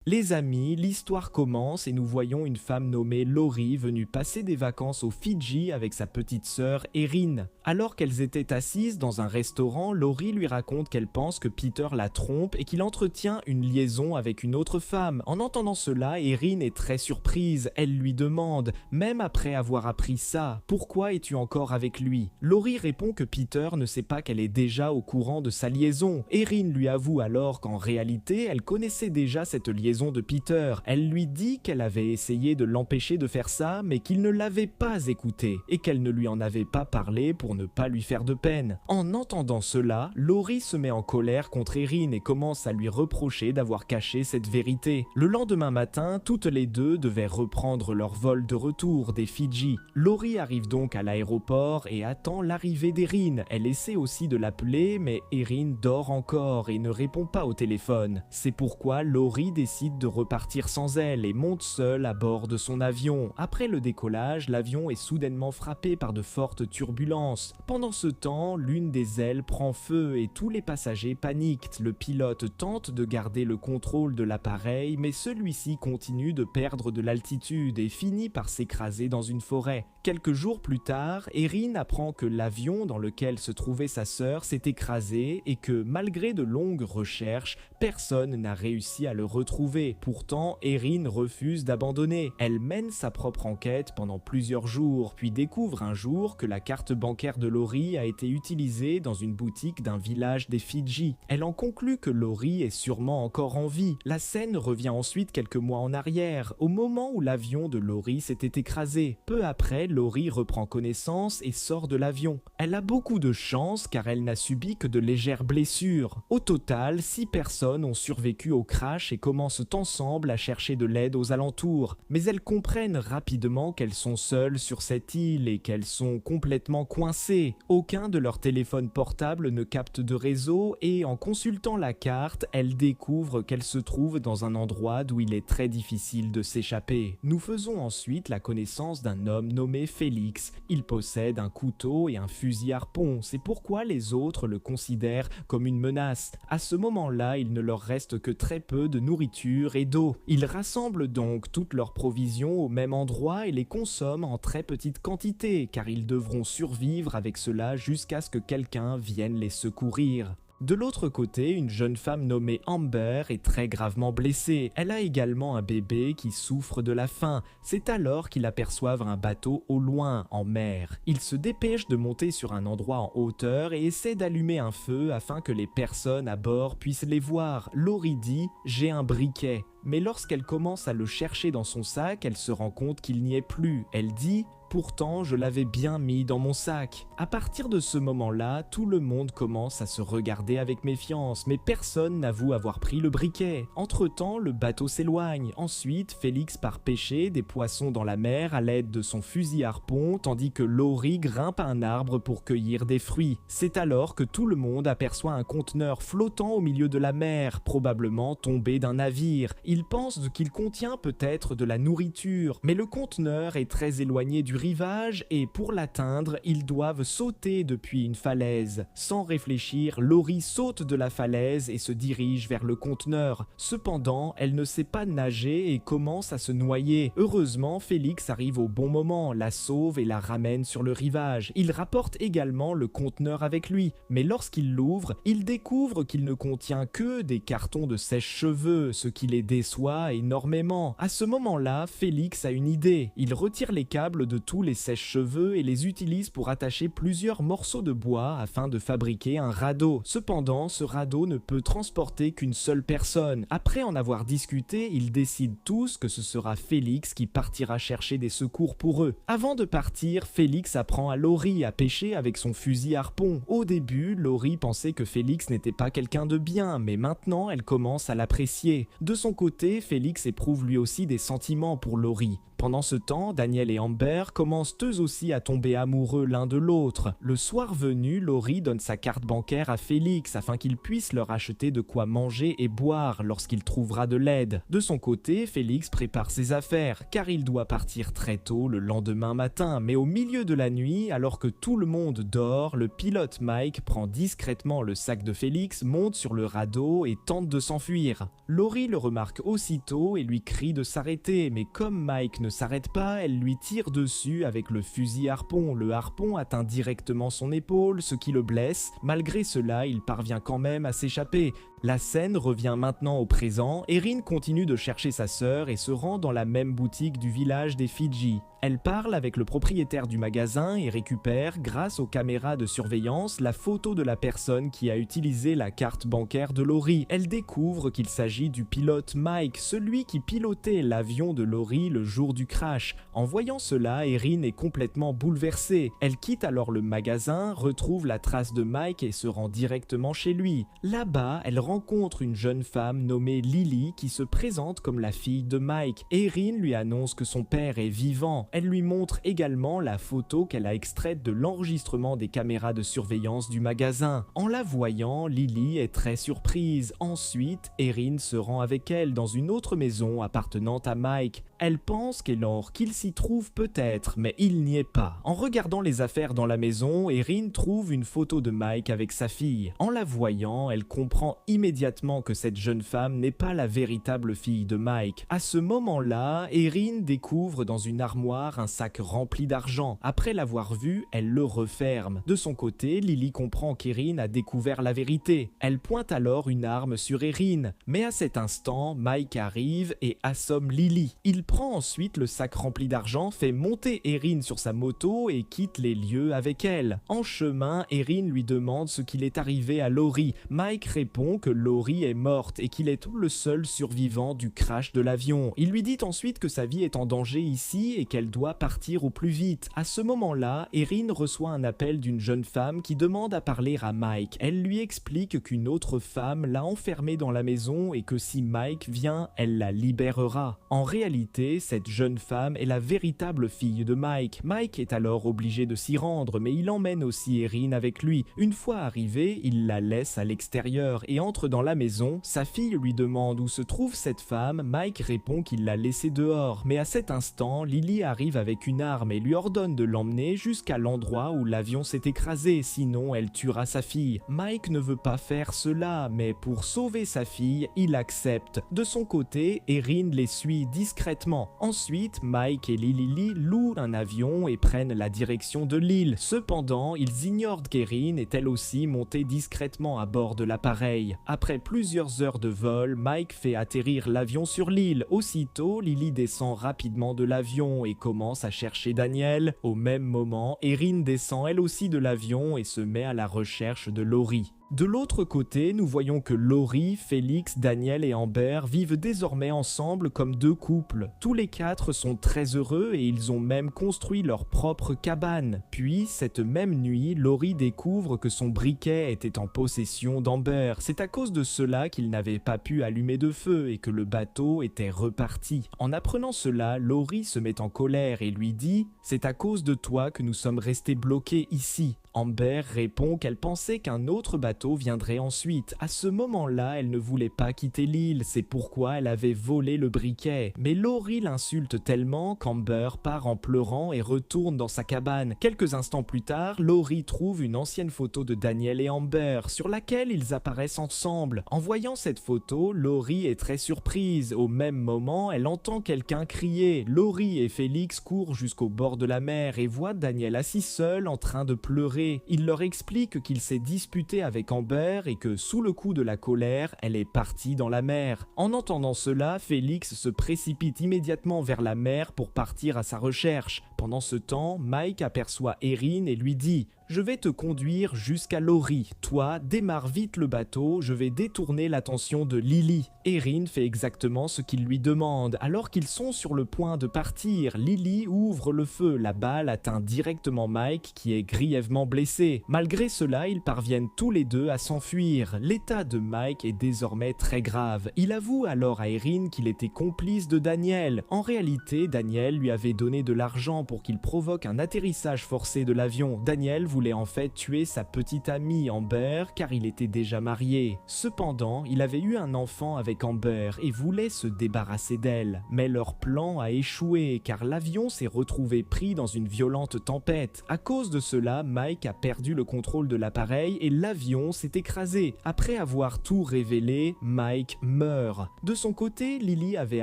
Les amis, l'histoire commence et nous voyons une femme nommée Laurie venue passer des vacances aux Fidji avec sa petite sœur Erin. Alors qu'elles étaient assises dans un restaurant, Laurie lui raconte qu'elle pense que Peter la trompe et qu'il entretient une liaison avec une autre femme. En entendant cela, Erin est très surprise. Elle lui demande, même après avoir appris ça, pourquoi es-tu encore avec lui? Laurie répond que Peter ne sait pas qu'elle est déjà au courant de sa liaison. Erin lui avoue alors qu'en réalité, elle connaissait déjà cette liaison de Peter. Elle lui dit qu'elle avait essayé de l'empêcher de faire ça, mais qu'il ne l'avait pas écouté et qu'elle ne lui en avait pas parlé pour ne pas lui faire de peine. En entendant cela, Laurie se met en colère contre Erin et commence à lui reprocher d'avoir caché cette vérité. Le lendemain matin, toutes les deux devaient reprendre leur vol de retour des Fidji. Laurie arrive donc à l'aéroport et attend l'arrivée d'Erin. Elle essaie aussi de l'appeler, mais Erin dort encore et ne répond pas au téléphone. C'est pourquoi Laurie décide de repartir sans elle et monte seule à bord de son avion. Après le décollage, l'avion est soudainement frappé par de fortes turbulences. Pendant ce temps, l'une des ailes prend feu et tous les passagers paniquent. Le pilote tente de garder le contrôle de l'appareil, mais celui-ci continue de perdre de l'altitude et finit par s'écraser dans une forêt. Quelques jours plus tard, Erin apprend que l'avion dans lequel se trouvait sa sœur s'est écrasé et que, malgré de longues recherches, personne n'a réussi à le retrouver. Pourtant, Erin refuse d'abandonner. Elle mène sa propre enquête pendant plusieurs jours, puis découvre un jour que la carte bancaire de Laurie a été utilisée dans une boutique d'un village des Fidji. Elle en conclut que Laurie est sûrement encore en vie. La scène revient ensuite quelques mois en arrière, au moment où l'avion de Laurie s'était écrasé. Peu après, Laurie reprend connaissance et sort de l'avion. Elle a beaucoup de chance car elle n'a subi que de légères blessures. Au total, 6 personnes ont survécu au crash et commencent ensemble à chercher de l'aide aux alentours. Mais elles comprennent rapidement qu'elles sont seules sur cette île et qu'elles sont complètement coincées. Aucun de leurs téléphones portables ne capte de réseau et en consultant la carte, elles découvrent qu'elles se trouvent dans un endroit d'où il est très difficile de s'échapper. Nous faisons ensuite la connaissance d'un homme nommé Félix. Il possède un couteau et un fusil harpon, c'est pourquoi les autres le considèrent comme une menace. À ce moment-là, il ne leur reste que très peu de nourriture et d'eau. Ils rassemblent donc toutes leurs provisions au même endroit et les consomment en très petite quantité, car ils devront survivre avec cela jusqu'à ce que quelqu'un vienne les secourir. De l'autre côté, une jeune femme nommée Amber est très gravement blessée. Elle a également un bébé qui souffre de la faim. C'est alors qu'ils aperçoivent un bateau au loin, en mer. Ils se dépêchent de monter sur un endroit en hauteur et essaient d'allumer un feu afin que les personnes à bord puissent les voir. Laurie dit « J'ai un briquet ». Mais lorsqu'elle commence à le chercher dans son sac, elle se rend compte qu'il n'y est plus. Elle dit « Pourtant, je l'avais bien mis dans mon sac ». À partir de ce moment-là, tout le monde commence à se regarder avec méfiance, mais personne n'avoue avoir pris le briquet. Entre-temps, le bateau s'éloigne. Ensuite, Félix part pêcher des poissons dans la mer à l'aide de son fusil harpon, tandis que Laurie grimpe à un arbre pour cueillir des fruits. C'est alors que tout le monde aperçoit un conteneur flottant au milieu de la mer, probablement tombé d'un navire. Ils pensent qu'il contient peut-être de la nourriture, mais le conteneur est très éloigné du rivage et pour l'atteindre, ils doivent sauter depuis une falaise. Sans réfléchir, Laurie saute de la falaise et se dirige vers le conteneur. Cependant, elle ne sait pas nager et commence à se noyer. Heureusement, Félix arrive au bon moment, la sauve et la ramène sur le rivage. Il rapporte également le conteneur avec lui, mais lorsqu'il l'ouvre, il découvre qu'il ne contient que des cartons de sèche-cheveux, ce qui les déçoit énormément. À ce moment-là, Félix a une idée. Il retire les câbles de tous les sèche-cheveux et les utilise pour attacher plusieurs morceaux de bois afin de fabriquer un radeau. Cependant, ce radeau ne peut transporter qu'une seule personne. Après en avoir discuté, ils décident tous que ce sera Félix qui partira chercher des secours pour eux. Avant de partir, Félix apprend à Laurie à pêcher avec son fusil harpon. Au début, Laurie pensait que Félix n'était pas quelqu'un de bien, mais maintenant elle commence à l'apprécier. De son côté, Félix éprouve lui aussi des sentiments pour Laurie. Pendant ce temps, Daniel et Amber commencent eux aussi à tomber amoureux l'un de l'autre. Le soir venu, Laurie donne sa carte bancaire à Félix afin qu'il puisse leur acheter de quoi manger et boire lorsqu'il trouvera de l'aide. De son côté, Félix prépare ses affaires car il doit partir très tôt le lendemain matin, mais au milieu de la nuit, alors que tout le monde dort, le pilote Mike prend discrètement le sac de Félix, monte sur le radeau et tente de s'enfuir. Laurie le remarque aussitôt et lui crie de s'arrêter, mais comme Mike ne s'arrête pas, elle lui tire dessus avec le fusil harpon. Le harpon atteint directement son épaule, ce qui le blesse. Malgré cela, il parvient quand même à s'échapper. La scène revient maintenant au présent. Erin continue de chercher sa sœur et se rend dans la même boutique du village des Fidji. Elle parle avec le propriétaire du magasin et récupère, grâce aux caméras de surveillance, la photo de la personne qui a utilisé la carte bancaire de Laurie. Elle découvre qu'il s'agit du pilote Mike, celui qui pilotait l'avion de Laurie le jour du crash. En voyant cela, Erin est complètement bouleversée. Elle quitte alors le magasin, retrouve la trace de Mike et se rend directement chez lui. Là-bas, elle rencontre une jeune femme nommée Lily qui se présente comme la fille de Mike. Erin lui annonce que son père est vivant. Elle lui montre également la photo qu'elle a extraite de l'enregistrement des caméras de surveillance du magasin. En la voyant, Lily est très surprise. Ensuite, Erin se rend avec elle dans une autre maison appartenant à Mike. Elle pense qu'il s'y trouve peut-être, mais il n'y est pas. En regardant les affaires dans la maison, Erin trouve une photo de Mike avec sa fille. En la voyant, elle comprend immédiatement que cette jeune femme n'est pas la véritable fille de Mike. À ce moment-là, Erin découvre dans une armoire un sac rempli d'argent. Après l'avoir vu, elle le referme. De son côté, Lily comprend qu'Erin a découvert la vérité. Elle pointe alors une arme sur Erin. Mais à cet instant, Mike arrive et assomme Lily. Il prend ensuite le sac rempli d'argent, fait monter Erin sur sa moto et quitte les lieux avec elle. En chemin, Erin lui demande ce qu'il est arrivé à Laurie. Mike répond que Laurie est morte et qu'il est le seul survivant du crash de l'avion. Il lui dit ensuite que sa vie est en danger ici et qu'elle doit partir au plus vite. À ce moment-là, Erin reçoit un appel d'une jeune femme qui demande à parler à Mike. Elle lui explique qu'une autre femme l'a enfermée dans la maison et que si Mike vient, elle la libérera. En réalité, cette jeune femme est la véritable fille de Mike. Mike est alors obligé de s'y rendre, mais il emmène aussi Erin avec lui. Une fois arrivé, il la laisse à l'extérieur et entre dans la maison. Sa fille lui demande où se trouve cette femme. Mike répond qu'il l'a laissée dehors. Mais à cet instant, Lily arrive avec une arme et lui ordonne de l'emmener jusqu'à l'endroit où l'avion s'est écrasé, sinon elle tuera sa fille. Mike ne veut pas faire cela, mais pour sauver sa fille, il accepte. De son côté, Erin les suit discrètement. Ensuite, Mike et Lily louent un avion et prennent la direction de l'île. Cependant, ils ignorent qu'Erin est elle aussi montée discrètement à bord de l'appareil. Après plusieurs heures de vol, Mike fait atterrir l'avion sur l'île. Aussitôt, Lily descend rapidement de l'avion et commence à chercher Daniel. Au même moment, Erin descend elle aussi de l'avion et se met à la recherche de Laurie. De l'autre côté, nous voyons que Laurie, Félix, Daniel et Amber vivent désormais ensemble comme deux couples. Tous les quatre sont très heureux et ils ont même construit leur propre cabane. Puis, cette même nuit, Laurie découvre que son briquet était en possession d'Amber. C'est à cause de cela qu'il n'avait pas pu allumer de feu et que le bateau était reparti. En apprenant cela, Laurie se met en colère et lui dit « C'est à cause de toi que nous sommes restés bloqués ici ». Amber répond qu'elle pensait qu'un autre bateau viendrait ensuite. À ce moment-là, elle ne voulait pas quitter l'île, c'est pourquoi elle avait volé le briquet. Mais Laurie l'insulte tellement qu'Amber part en pleurant et retourne dans sa cabane. Quelques instants plus tard, Laurie trouve une ancienne photo de Daniel et Amber, sur laquelle ils apparaissent ensemble. En voyant cette photo, Laurie est très surprise. Au même moment, elle entend quelqu'un crier. Laurie et Félix courent jusqu'au bord de la mer et voient Daniel assis seul en train de pleurer. Il leur explique qu'il s'est disputé avec Amber et que sous le coup de la colère, elle est partie dans la mer. En entendant cela, Félix se précipite immédiatement vers la mer pour partir à sa recherche. Pendant ce temps, Mike aperçoit Erin et lui dit « Je vais te conduire jusqu'à Laurie. Toi, démarre vite le bateau, je vais détourner l'attention de Lily. Erin fait exactement ce qu'il lui demande. Alors qu'ils sont sur le point de partir, Lily ouvre le feu. La balle atteint directement Mike qui est grièvement blessé. Malgré cela, ils parviennent tous les deux à s'enfuir. L'état de Mike est désormais très grave. Il avoue alors à Erin qu'il était complice de Daniel. En réalité, Daniel lui avait donné de l'argent pour qu'il provoque un atterrissage forcé de l'avion. Daniel voulait en fait tuer sa petite amie Amber car il était déjà marié. Cependant, il avait eu un enfant avec Amber et voulait se débarrasser d'elle. Mais leur plan a échoué car l'avion s'est retrouvé pris dans une violente tempête. À cause de cela, Mike a perdu le contrôle de l'appareil et l'avion s'est écrasé. Après avoir tout révélé, Mike meurt. De son côté, Lily avait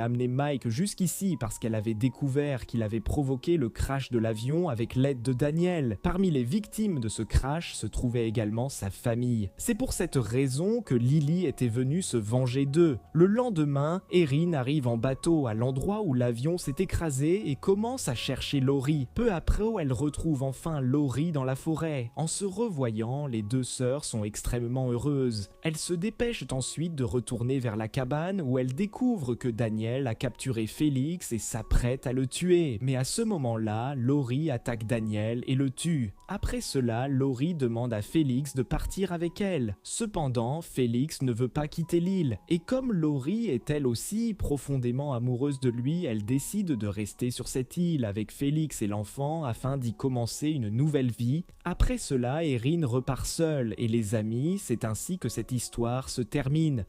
amené Mike jusqu'ici parce qu'elle avait découvert qu'il avait provoqué le crash de l'avion avec l'aide de Daniel. Parmi les victimes de ce crash se trouvait également sa famille. C'est pour cette raison que Lily était venue se venger d'eux. Le lendemain, Erin arrive en bateau à l'endroit où l'avion s'est écrasé et commence à chercher Laurie. Peu après, elle retrouve enfin Laurie dans la forêt. En se revoyant, les deux sœurs sont extrêmement heureuses. Elles se dépêchent ensuite de retourner vers la cabane où elles découvrent que Daniel a capturé Félix et s'apprête à le tuer. Mais à ce moment-là, Laurie attaque Daniel et le tue. Après cela, Laurie demande à Félix de partir avec elle. Cependant, Félix ne veut pas quitter l'île. Et comme Laurie est elle aussi profondément amoureuse de lui, elle décide de rester sur cette île avec Félix et l'enfant afin d'y commencer une nouvelle vie. Après cela, Erin repart seule et les amis, c'est ainsi que cette histoire se termine.